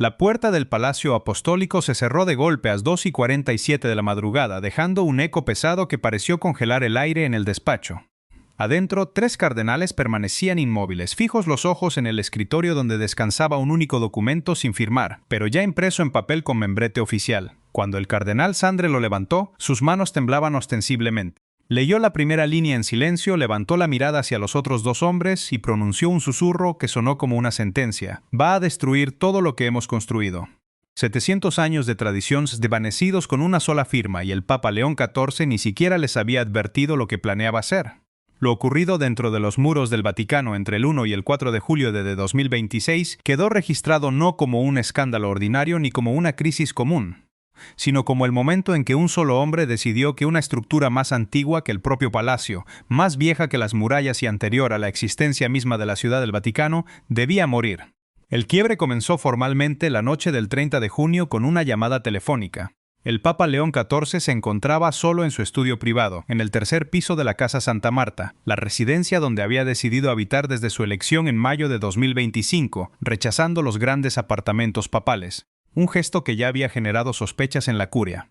La puerta del Palacio Apostólico se cerró de golpe a las 2:47 de la madrugada, dejando un eco pesado que pareció congelar el aire en el despacho. Adentro, 3 cardenales permanecían inmóviles, fijos los ojos en el escritorio donde descansaba un único documento sin firmar, pero ya impreso en papel con membrete oficial. Cuando el cardenal Sandre lo levantó, sus manos temblaban ostensiblemente. Leyó la primera línea en silencio, levantó la mirada hacia los otros 2 hombres y pronunció un susurro que sonó como una sentencia. Va a destruir todo lo que hemos construido. 700 años de tradiciones desvanecidos con una sola firma, y el Papa León XIV ni siquiera les había advertido lo que planeaba hacer. Lo ocurrido dentro de los muros del Vaticano entre el 1 y el 4 de julio de 2026 quedó registrado no como un escándalo ordinario ni como una crisis común, sino como el momento en que un solo hombre decidió que una estructura más antigua que el propio palacio, más vieja que las murallas y anterior a la existencia misma de la Ciudad del Vaticano, debía morir. El quiebre comenzó formalmente la noche del 30 de junio con una llamada telefónica. El Papa León XIV se encontraba solo en su estudio privado, en el 3er piso de la Casa Santa Marta, la residencia donde había decidido habitar desde su elección en mayo de 2025, rechazando los grandes apartamentos papales, un gesto que ya había generado sospechas en la curia.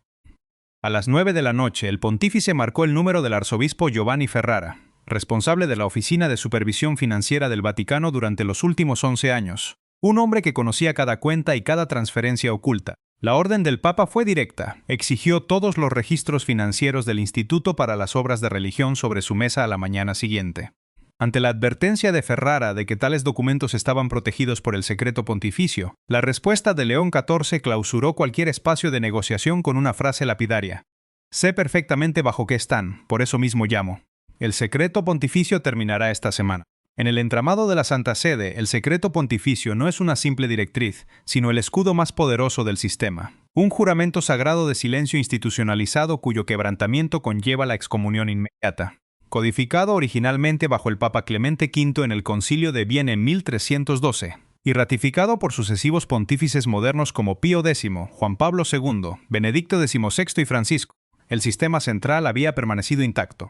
A las 9 de la noche, el pontífice marcó el número del arzobispo Giovanni Ferrara, responsable de la Oficina de Supervisión Financiera del Vaticano durante los últimos 11 años, un hombre que conocía cada cuenta y cada transferencia oculta. La orden del Papa fue directa. Exigió todos los registros financieros del Instituto para las Obras de Religión sobre su mesa a la mañana siguiente. Ante la advertencia de Ferrara de que tales documentos estaban protegidos por el secreto pontificio, la respuesta de León XIV clausuró cualquier espacio de negociación con una frase lapidaria. Sé perfectamente bajo qué están, por eso mismo llamo. El secreto pontificio terminará esta semana. En el entramado de la Santa Sede, el secreto pontificio no es una simple directriz, sino el escudo más poderoso del sistema. Un juramento sagrado de silencio institucionalizado cuyo quebrantamiento conlleva la excomunión inmediata. Codificado originalmente bajo el Papa Clemente V en el Concilio de Viena en 1312, y ratificado por sucesivos pontífices modernos como Pío X, Juan Pablo II, Benedicto XVI y Francisco, el sistema central había permanecido intacto.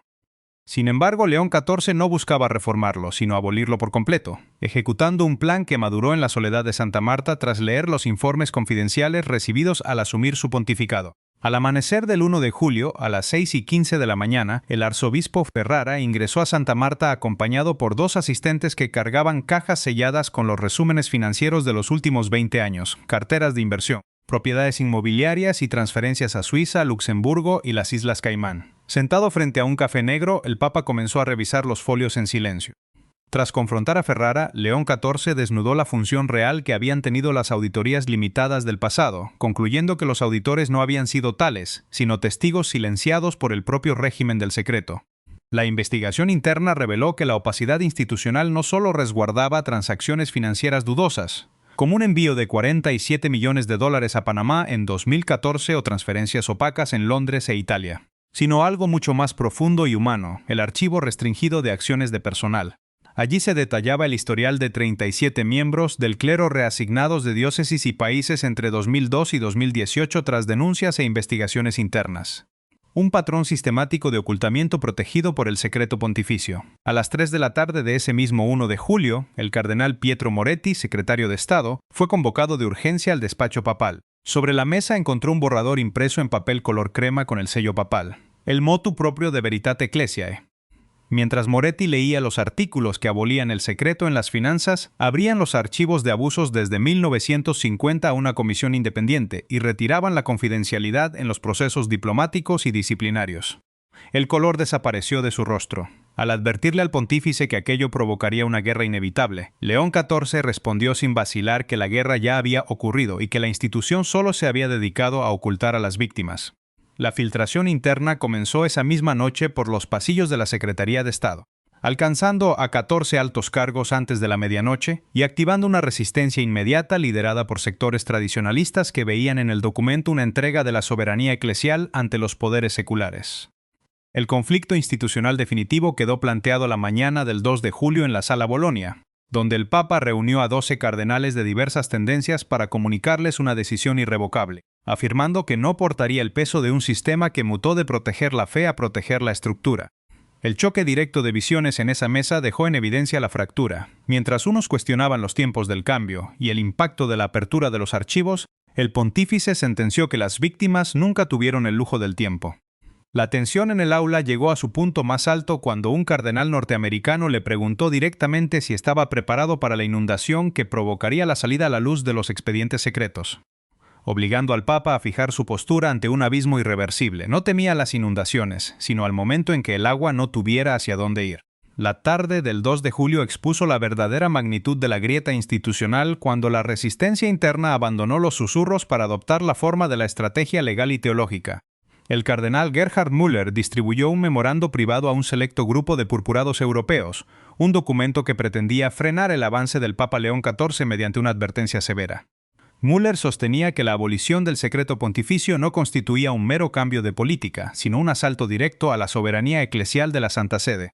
Sin embargo, León XIV no buscaba reformarlo, sino abolirlo por completo, ejecutando un plan que maduró en la soledad de Santa Marta tras leer los informes confidenciales recibidos al asumir su pontificado. Al amanecer del 1 de julio, a las 6:15 de la mañana, el arzobispo Ferrara ingresó a Santa Marta acompañado por 2 asistentes que cargaban cajas selladas con los resúmenes financieros de los últimos 20 años, carteras de inversión, propiedades inmobiliarias y transferencias a Suiza, Luxemburgo y las Islas Caimán. Sentado frente a un café negro, el Papa comenzó a revisar los folios en silencio. Tras confrontar a Ferrara, León XIV desnudó la función real que habían tenido las auditorías limitadas del pasado, concluyendo que los auditores no habían sido tales, sino testigos silenciados por el propio régimen del secreto. La investigación interna reveló que la opacidad institucional no solo resguardaba transacciones financieras dudosas, como un envío de $47 millones a Panamá en 2014 o transferencias opacas en Londres e Italia, sino algo mucho más profundo y humano, el archivo restringido de acciones de personal. Allí se detallaba el historial de 37 miembros del clero reasignados de diócesis y países entre 2002 y 2018 tras denuncias e investigaciones internas. Un patrón sistemático de ocultamiento protegido por el secreto pontificio. A las 3 de la tarde de ese mismo 1 de julio, el cardenal Pietro Moretti, secretario de Estado, fue convocado de urgencia al despacho papal. Sobre la mesa encontró un borrador impreso en papel color crema con el sello papal, el motu proprio de Veritate Ecclesiae. Mientras Moretti leía los artículos que abolían el secreto en las finanzas, abrían los archivos de abusos desde 1950 a una comisión independiente y retiraban la confidencialidad en los procesos diplomáticos y disciplinarios. El color desapareció de su rostro. Al advertirle al pontífice que aquello provocaría una guerra inevitable, León XIV respondió sin vacilar que la guerra ya había ocurrido y que la institución solo se había dedicado a ocultar a las víctimas. La filtración interna comenzó esa misma noche por los pasillos de la Secretaría de Estado, alcanzando a 14 altos cargos antes de la medianoche y activando una resistencia inmediata liderada por sectores tradicionalistas que veían en el documento una entrega de la soberanía eclesial ante los poderes seculares. El conflicto institucional definitivo quedó planteado la mañana del 2 de julio en la Sala Bolonia, donde el Papa reunió a 12 cardenales de diversas tendencias para comunicarles una decisión irrevocable, afirmando que no portaría el peso de un sistema que mutó de proteger la fe a proteger la estructura. El choque directo de visiones en esa mesa dejó en evidencia la fractura. Mientras unos cuestionaban los tiempos del cambio y el impacto de la apertura de los archivos, el pontífice sentenció que las víctimas nunca tuvieron el lujo del tiempo. La tensión en el aula llegó a su punto más alto cuando un cardenal norteamericano le preguntó directamente si estaba preparado para la inundación que provocaría la salida a la luz de los expedientes secretos, obligando al Papa a fijar su postura ante un abismo irreversible. No temía las inundaciones, sino al momento en que el agua no tuviera hacia dónde ir. La tarde del 2 de julio expuso la verdadera magnitud de la grieta institucional cuando la resistencia interna abandonó los susurros para adoptar la forma de la estrategia legal y teológica. El cardenal Gerhard Müller distribuyó un memorando privado a un selecto grupo de purpurados europeos, un documento que pretendía frenar el avance del Papa León XIV mediante una advertencia severa. Müller sostenía que la abolición del secreto pontificio no constituía un mero cambio de política, sino un asalto directo a la soberanía eclesial de la Santa Sede.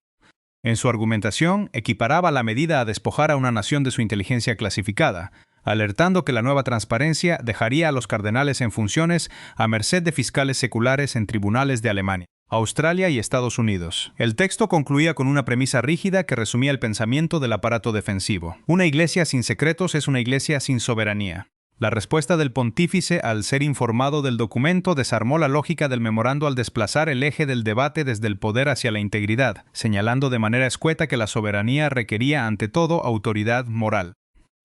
En su argumentación, equiparaba la medida a despojar a una nación de su inteligencia clasificada, alertando que la nueva transparencia dejaría a los cardenales en funciones a merced de fiscales seculares en tribunales de Alemania, Australia y Estados Unidos. El texto concluía con una premisa rígida que resumía el pensamiento del aparato defensivo. Una iglesia sin secretos es una iglesia sin soberanía. La respuesta del pontífice, al ser informado del documento, desarmó la lógica del memorando al desplazar el eje del debate desde el poder hacia la integridad, señalando de manera escueta que la soberanía requería ante todo autoridad moral.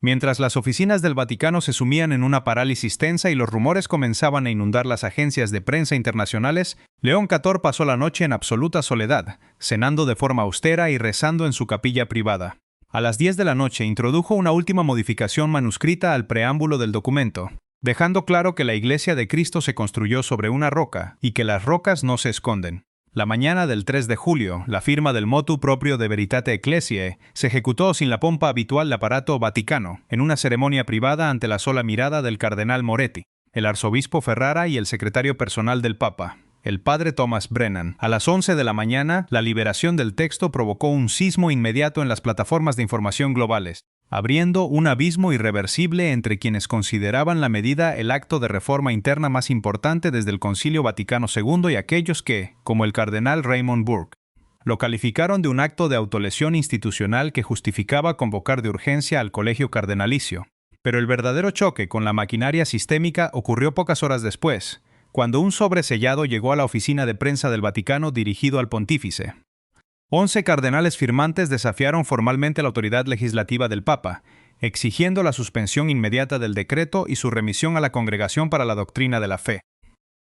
Mientras las oficinas del Vaticano se sumían en una parálisis tensa y los rumores comenzaban a inundar las agencias de prensa internacionales, León XIV pasó la noche en absoluta soledad, cenando de forma austera y rezando en su capilla privada. A las 10 de la noche introdujo una última modificación manuscrita al preámbulo del documento, dejando claro que la Iglesia de Cristo se construyó sobre una roca y que las rocas no se esconden. La mañana del 3 de julio, la firma del motu proprio de Veritate Ecclesiae se ejecutó sin la pompa habitual del aparato vaticano, en una ceremonia privada ante la sola mirada del cardenal Moretti, el arzobispo Ferrara y el secretario personal del Papa, el padre Thomas Brennan. A las 11 de la mañana, la liberación del texto provocó un sismo inmediato en las plataformas de información globales, abriendo un abismo irreversible entre quienes consideraban la medida el acto de reforma interna más importante desde el Concilio Vaticano II y aquellos que, como el cardenal Raymond Burke, lo calificaron de un acto de autolesión institucional que justificaba convocar de urgencia al colegio cardenalicio. Pero el verdadero choque con la maquinaria sistémica ocurrió pocas horas después, cuando un sobre sellado llegó a la oficina de prensa del Vaticano dirigido al pontífice. 11 cardenales firmantes desafiaron formalmente la autoridad legislativa del Papa, exigiendo la suspensión inmediata del decreto y su remisión a la Congregación para la Doctrina de la Fe.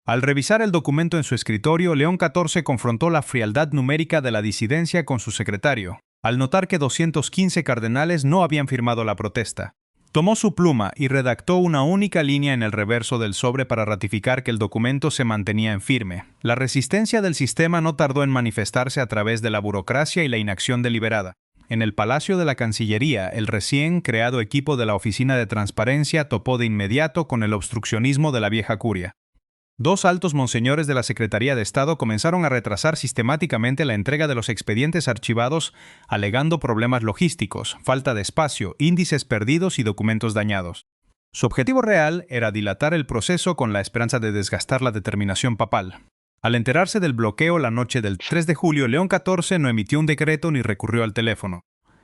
Al revisar el documento en su escritorio, León XIV confrontó la frialdad numérica de la disidencia con su secretario, al notar que 215 cardenales no habían firmado la protesta. Tomó su pluma y redactó una única línea en el reverso del sobre para ratificar que el documento se mantenía en firme. La resistencia del sistema no tardó en manifestarse a través de la burocracia y la inacción deliberada. En el Palacio de la Cancillería, el recién creado equipo de la Oficina de Transparencia topó de inmediato con el obstruccionismo de la vieja curia. 2 altos monseñores de la Secretaría de Estado comenzaron a retrasar sistemáticamente la entrega de los expedientes archivados, alegando problemas logísticos, falta de espacio, índices perdidos y documentos dañados. Su objetivo real era dilatar el proceso con la esperanza de desgastar la determinación papal. Al enterarse del bloqueo la noche del 3 de julio, León XIV no emitió un decreto ni recurrió al teléfono.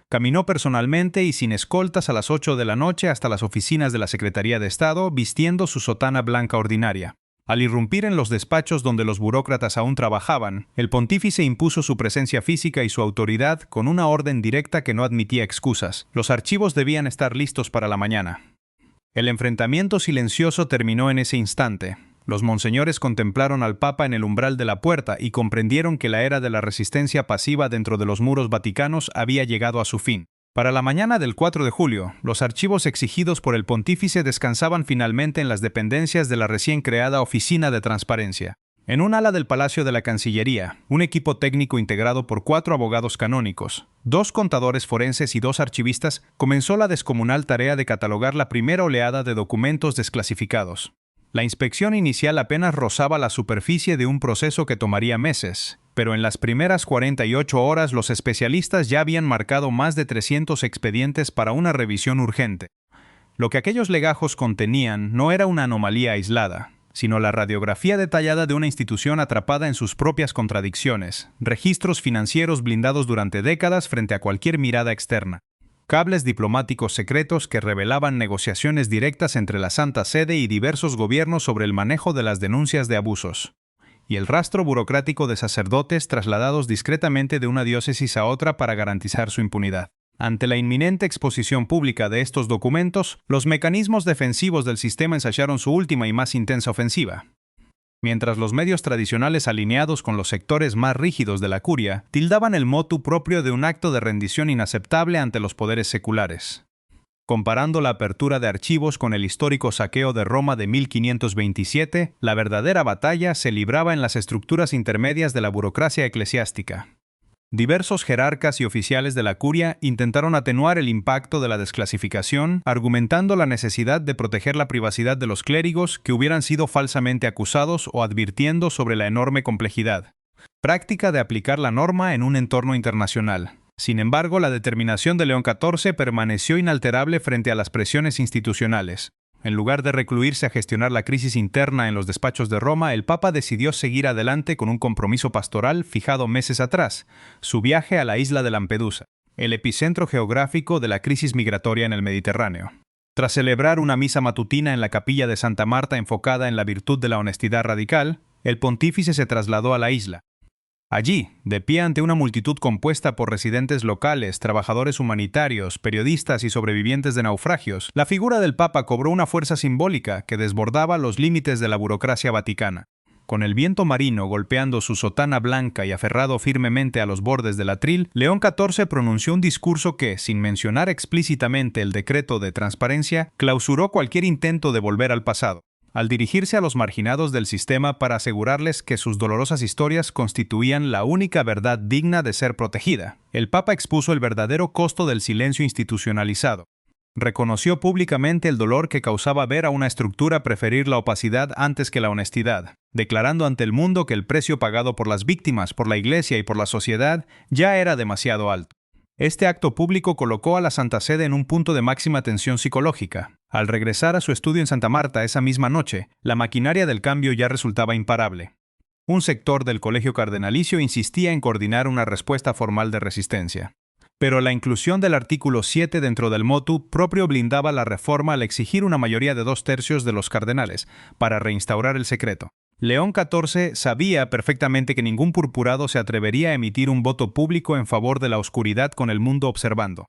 Caminó personalmente y sin escoltas a las 8 de la noche hasta las oficinas de la Secretaría de Estado, vistiendo su sotana blanca ordinaria. Al irrumpir en los despachos donde los burócratas aún trabajaban, el pontífice impuso su presencia física y su autoridad con una orden directa que no admitía excusas. Los archivos debían estar listos para la mañana. El enfrentamiento silencioso terminó en ese instante. Los monseñores contemplaron al Papa en el umbral de la puerta y comprendieron que la era de la resistencia pasiva dentro de los muros vaticanos había llegado a su fin. Para la mañana del 4 de julio, los archivos exigidos por el pontífice descansaban finalmente en las dependencias de la recién creada Oficina de Transparencia. En un ala del Palacio de la Cancillería, un equipo técnico integrado por 4 abogados canónicos, 2 contadores forenses y 2 archivistas comenzó la descomunal tarea de catalogar la primera oleada de documentos desclasificados. La inspección inicial apenas rozaba la superficie de un proceso que tomaría meses, pero en las primeras 48 horas los especialistas ya habían marcado más de 300 expedientes para una revisión urgente. Lo que aquellos legajos contenían no era una anomalía aislada, sino la radiografía detallada de una institución atrapada en sus propias contradicciones, registros financieros blindados durante décadas frente a cualquier mirada externa, cables diplomáticos secretos que revelaban negociaciones directas entre la Santa Sede y diversos gobiernos sobre el manejo de las denuncias de abusos, y el rastro burocrático de sacerdotes trasladados discretamente de una diócesis a otra para garantizar su impunidad. Ante la inminente exposición pública de estos documentos, los mecanismos defensivos del sistema ensayaron su última y más intensa ofensiva. Mientras los medios tradicionales alineados con los sectores más rígidos de la curia tildaban el motu propio de un acto de rendición inaceptable ante los poderes seculares. Comparando la apertura de archivos con el histórico saqueo de Roma de 1527, la verdadera batalla se libraba en las estructuras intermedias de la burocracia eclesiástica. Diversos jerarcas y oficiales de la curia intentaron atenuar el impacto de la desclasificación, argumentando la necesidad de proteger la privacidad de los clérigos que hubieran sido falsamente acusados o advirtiendo sobre la enorme complejidad. Práctica de aplicar la norma en un entorno internacional. Sin embargo, la determinación de León XIV permaneció inalterable frente a las presiones institucionales. En lugar de recluirse a gestionar la crisis interna en los despachos de Roma, el Papa decidió seguir adelante con un compromiso pastoral fijado meses atrás, su viaje a la isla de Lampedusa, el epicentro geográfico de la crisis migratoria en el Mediterráneo. Tras celebrar una misa matutina en la capilla de Santa Marta enfocada en la virtud de la honestidad radical, el pontífice se trasladó a la isla. Allí, de pie ante una multitud compuesta por residentes locales, trabajadores humanitarios, periodistas y sobrevivientes de naufragios, la figura del Papa cobró una fuerza simbólica que desbordaba los límites de la burocracia vaticana. Con el viento marino golpeando su sotana blanca y aferrado firmemente a los bordes del atril, León XIV pronunció un discurso que, sin mencionar explícitamente el decreto de transparencia, clausuró cualquier intento de volver al pasado. Al dirigirse a los marginados del sistema para asegurarles que sus dolorosas historias constituían la única verdad digna de ser protegida, el Papa expuso el verdadero costo del silencio institucionalizado. Reconoció públicamente el dolor que causaba ver a una estructura preferir la opacidad antes que la honestidad, declarando ante el mundo que el precio pagado por las víctimas, por la Iglesia y por la sociedad ya era demasiado alto. Este acto público colocó a la Santa Sede en un punto de máxima tensión psicológica. Al regresar a su estudio en Santa Marta esa misma noche, la maquinaria del cambio ya resultaba imparable. Un sector del colegio cardenalicio insistía en coordinar una respuesta formal de resistencia. Pero la inclusión del artículo 7 dentro del motu propio blindaba la reforma al exigir una mayoría de 2/3 de los cardenales para reinstaurar el secreto. León XIV sabía perfectamente que ningún purpurado se atrevería a emitir un voto público en favor de la oscuridad con el mundo observando.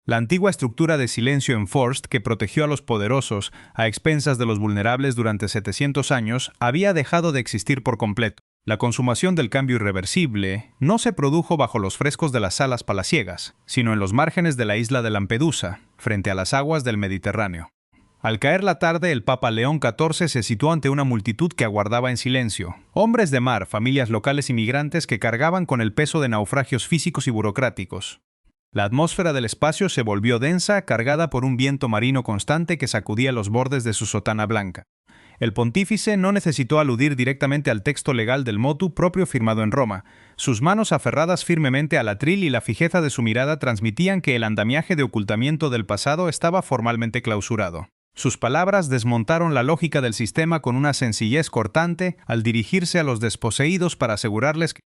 La antigua estructura de silencio enforced que protegió a los poderosos a expensas de los vulnerables durante 700 años había dejado de existir por completo. La consumación del cambio irreversible no se produjo bajo los frescos de las salas palaciegas, sino en los márgenes de la isla de Lampedusa, frente a las aguas del Mediterráneo. Al caer la tarde, el Papa León XIV se situó ante una multitud que aguardaba en silencio. Hombres de mar, familias locales inmigrantes que cargaban con el peso de naufragios físicos y burocráticos. La atmósfera del espacio se volvió densa, cargada por un viento marino constante que sacudía los bordes de su sotana blanca. El pontífice no necesitó aludir directamente al texto legal del motu propio firmado en Roma. Sus manos aferradas firmemente al atril y la fijeza de su mirada transmitían que el andamiaje de ocultamiento del pasado estaba formalmente clausurado. Sus palabras desmontaron la lógica del sistema con una sencillez cortante al dirigirse a los desposeídos para asegurarles que,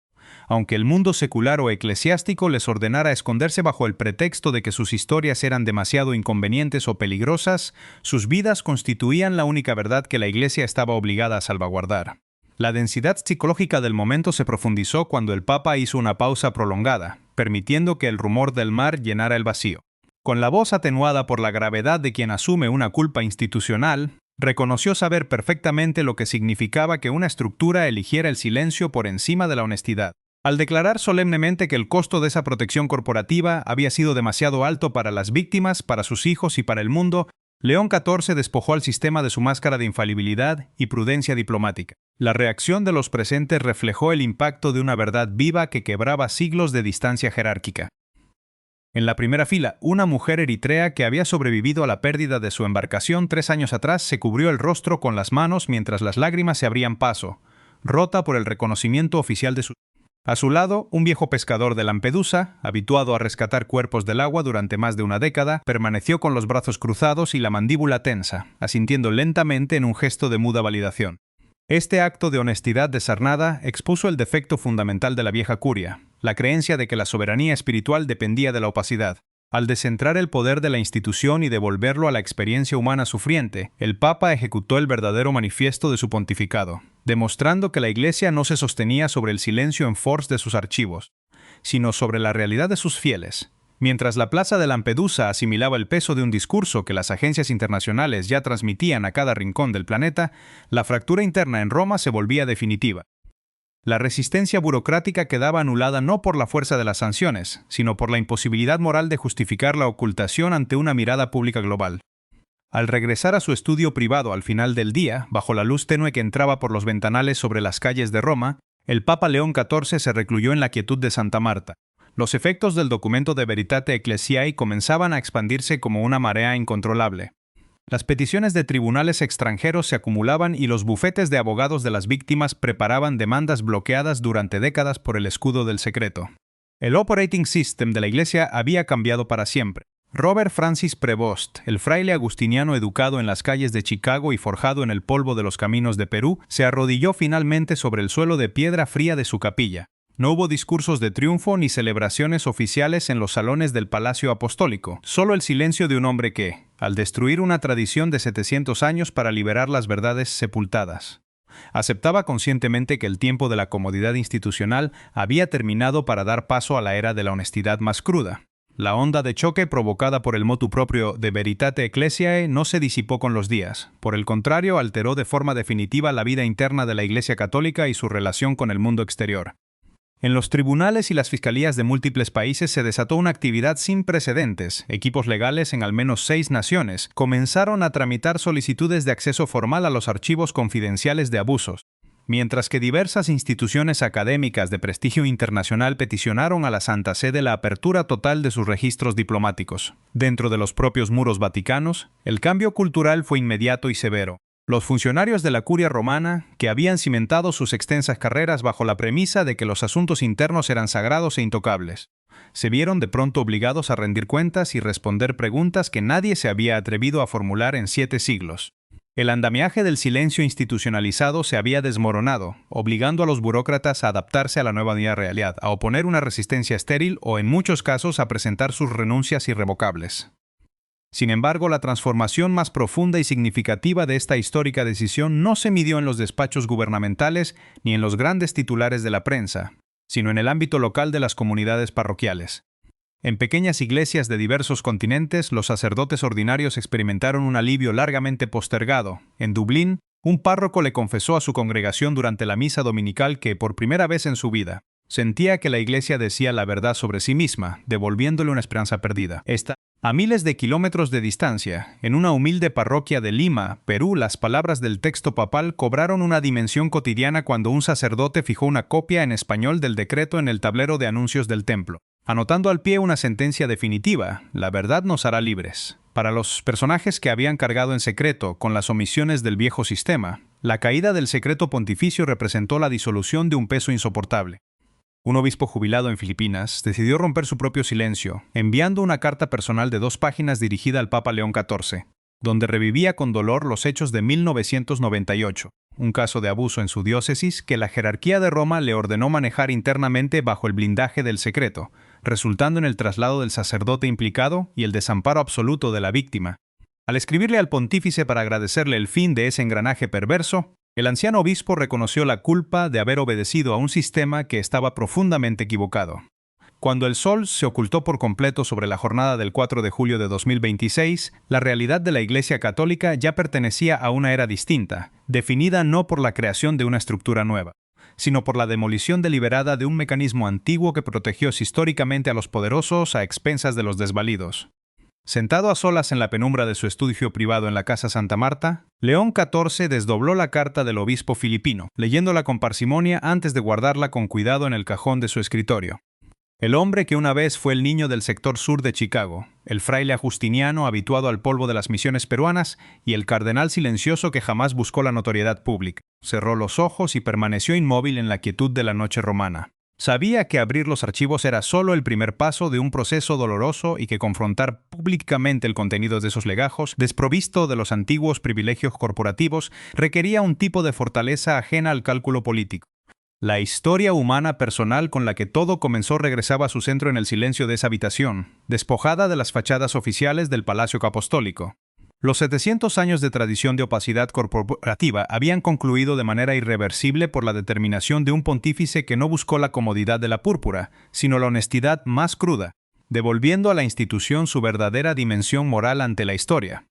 aunque el mundo secular o eclesiástico les ordenara esconderse bajo el pretexto de que sus historias eran demasiado inconvenientes o peligrosas, sus vidas constituían la única verdad que la Iglesia estaba obligada a salvaguardar. La densidad psicológica del momento se profundizó cuando el Papa hizo una pausa prolongada, permitiendo que el rumor del mar llenara el vacío. Con la voz atenuada por la gravedad de quien asume una culpa institucional, reconoció saber perfectamente lo que significaba que una estructura eligiera el silencio por encima de la honestidad. Al declarar solemnemente que el costo de esa protección corporativa había sido demasiado alto para las víctimas, para sus hijos y para el mundo, León XIV despojó al sistema de su máscara de infalibilidad y prudencia diplomática. La reacción de los presentes reflejó el impacto de una verdad viva que quebraba siglos de distancia jerárquica. En la primera fila, una mujer eritrea que había sobrevivido a la pérdida de su embarcación 3 años atrás se cubrió el rostro con las manos mientras las lágrimas se abrían paso, rota por el reconocimiento oficial de su... A su lado, un viejo pescador de Lampedusa, habituado a rescatar cuerpos del agua durante más de una década, permaneció con los brazos cruzados y la mandíbula tensa, asintiendo lentamente en un gesto de muda validación. Este acto de honestidad desarnada expuso el defecto fundamental de la vieja curia, la creencia de que la soberanía espiritual dependía de la opacidad. Al descentrar el poder de la institución y devolverlo a la experiencia humana sufriente, el Papa ejecutó el verdadero manifiesto de su pontificado, demostrando que la Iglesia no se sostenía sobre el silencio en force de sus archivos, sino sobre la realidad de sus fieles. Mientras la plaza de Lampedusa asimilaba el peso de un discurso que las agencias internacionales ya transmitían a cada rincón del planeta, la fractura interna en Roma se volvía definitiva. La resistencia burocrática quedaba anulada no por la fuerza de las sanciones, sino por la imposibilidad moral de justificar la ocultación ante una mirada pública global. Al regresar a su estudio privado al final del día, bajo la luz tenue que entraba por los ventanales sobre las calles de Roma, el Papa León XIV se recluyó en la quietud de Santa Marta. Los efectos del documento de Veritate Ecclesiae comenzaban a expandirse como una marea incontrolable. Las peticiones de tribunales extranjeros se acumulaban y los bufetes de abogados de las víctimas preparaban demandas bloqueadas durante décadas por el escudo del secreto. El operating system de la Iglesia había cambiado para siempre. Robert Francis Prevost, el fraile agustiniano educado en las calles de Chicago y forjado en el polvo de los caminos de Perú, se arrodilló finalmente sobre el suelo de piedra fría de su capilla. No hubo discursos de triunfo ni celebraciones oficiales en los salones del Palacio Apostólico, solo el silencio de un hombre que, al destruir una tradición de 700 años para liberar las verdades sepultadas, aceptaba conscientemente que el tiempo de la comodidad institucional había terminado para dar paso a la era de la honestidad más cruda. La onda de choque provocada por el motu proprio de Veritate Ecclesiae no se disipó con los días. Por el contrario, alteró de forma definitiva la vida interna de la Iglesia Católica y su relación con el mundo exterior. En los tribunales y las fiscalías de múltiples países se desató una actividad sin precedentes. Equipos legales en al menos 6 naciones comenzaron a tramitar solicitudes de acceso formal a los archivos confidenciales de abusos, mientras que diversas instituciones académicas de prestigio internacional peticionaron a la Santa Sede la apertura total de sus registros diplomáticos. Dentro de los propios muros vaticanos, el cambio cultural fue inmediato y severo. Los funcionarios de la curia romana, que habían cimentado sus extensas carreras bajo la premisa de que los asuntos internos eran sagrados e intocables, se vieron de pronto obligados a rendir cuentas y responder preguntas que nadie se había atrevido a formular en 7 siglos. El andamiaje del silencio institucionalizado se había desmoronado, obligando a los burócratas a adaptarse a la nueva realidad, a oponer una resistencia estéril o, en muchos casos, a presentar sus renuncias irrevocables. Sin embargo, la transformación más profunda y significativa de esta histórica decisión no se midió en los despachos gubernamentales ni en los grandes titulares de la prensa, sino en el ámbito local de las comunidades parroquiales. En pequeñas iglesias de diversos continentes, los sacerdotes ordinarios experimentaron un alivio largamente postergado. En Dublín, un párroco le confesó a su congregación durante la misa dominical que, por primera vez en su vida, sentía que la Iglesia decía la verdad sobre sí misma, devolviéndole una esperanza perdida. A miles de kilómetros de distancia, en una humilde parroquia de Lima, Perú, las palabras del texto papal cobraron una dimensión cotidiana cuando un sacerdote fijó una copia en español del decreto en el tablero de anuncios del templo, anotando al pie una sentencia definitiva: la verdad nos hará libres. Para los personajes que habían cargado en secreto con las omisiones del viejo sistema, la caída del secreto pontificio representó la disolución de un peso insoportable. Un obispo jubilado en Filipinas decidió romper su propio silencio, enviando una carta personal de 2 páginas dirigida al Papa León XIV, donde revivía con dolor los hechos de 1998, un caso de abuso en su diócesis que la jerarquía de Roma le ordenó manejar internamente bajo el blindaje del secreto, resultando en el traslado del sacerdote implicado y el desamparo absoluto de la víctima. Al escribirle al pontífice para agradecerle el fin de ese engranaje perverso, el anciano obispo reconoció la culpa de haber obedecido a un sistema que estaba profundamente equivocado. Cuando el sol se ocultó por completo sobre la jornada del 4 de julio de 2026, la realidad de la Iglesia Católica ya pertenecía a una era distinta, definida no por la creación de una estructura nueva, sino por la demolición deliberada de un mecanismo antiguo que protegió históricamente a los poderosos a expensas de los desvalidos. Sentado a solas en la penumbra de su estudio privado en la Casa Santa Marta, León XIV desdobló la carta del obispo filipino, leyéndola con parsimonia antes de guardarla con cuidado en el cajón de su escritorio. El hombre que una vez fue el niño del sector sur de Chicago, el fraile agustiniano habituado al polvo de las misiones peruanas y el cardenal silencioso que jamás buscó la notoriedad pública, cerró los ojos y permaneció inmóvil en la quietud de la noche romana. Sabía que abrir los archivos era solo el primer paso de un proceso doloroso y que confrontar públicamente el contenido de esos legajos, desprovisto de los antiguos privilegios corporativos, requería un tipo de fortaleza ajena al cálculo político. La historia humana personal con la que todo comenzó regresaba a su centro en el silencio de esa habitación, despojada de las fachadas oficiales del Palacio Apostólico. Los 700 años de tradición de opacidad corporativa habían concluido de manera irreversible por la determinación de un pontífice que no buscó la comodidad de la púrpura, sino la honestidad más cruda, devolviendo a la institución su verdadera dimensión moral ante la historia.